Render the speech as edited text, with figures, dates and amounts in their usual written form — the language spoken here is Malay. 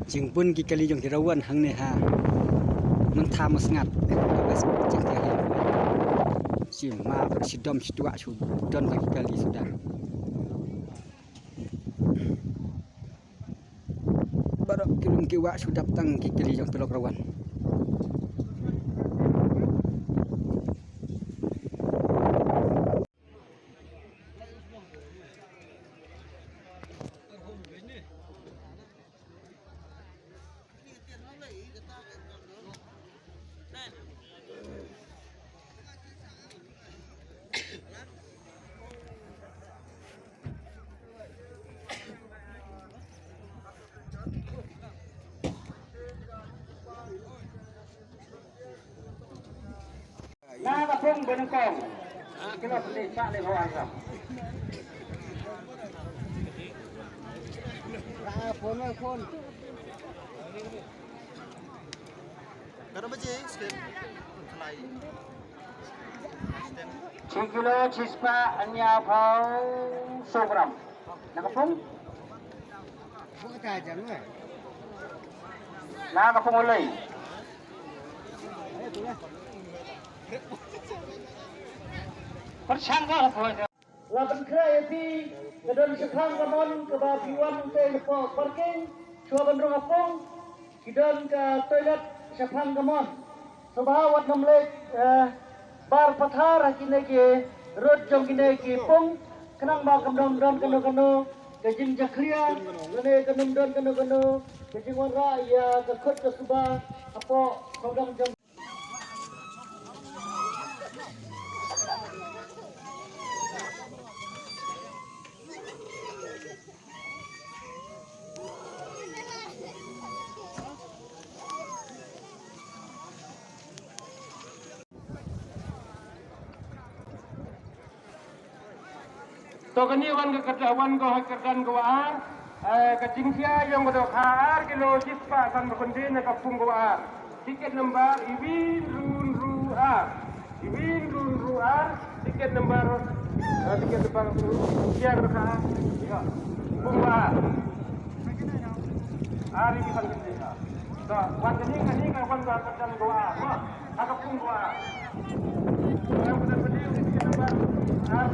Jeng pun kikali jong kirawan hang ne ha mentah mesngat bas jeng kali si ma bersidom sidua sudon lagi kali sudah baru kilum kiwa sudah tang kikali jong telok rawan Nah, kapung benengkong. Kita desa le bawah. phone Karo baje skip khalai. Cikilo cispa anya phau sogram. Nah, kapung. buka aja nggak Nah, kapung ulai. Persangka apa? Laban kreatif kedon sepang kamon kebapiwan te lepo parking cua bandrong apong kidon ke toilet sepang kamon sebawat namlek bar pathar kine ke rod jong kine ke pong kenang ba kamdom don kano kano kejing jakria lene kanum don kano kano kejing wanra ya ke khut ke suba apo kodam jong to kani wan ke kerjawan ko kerjaan ko ar kejingsia yang bodo khar kilo cispa san bekunde na kapung ko ar tiket number iwin run ru ar tiket number siar ka ya pung ar ari ki san kende to wan kani ka wan ko kerjaan ko ar ma kapung ko ar yang benar-benar tiket number ar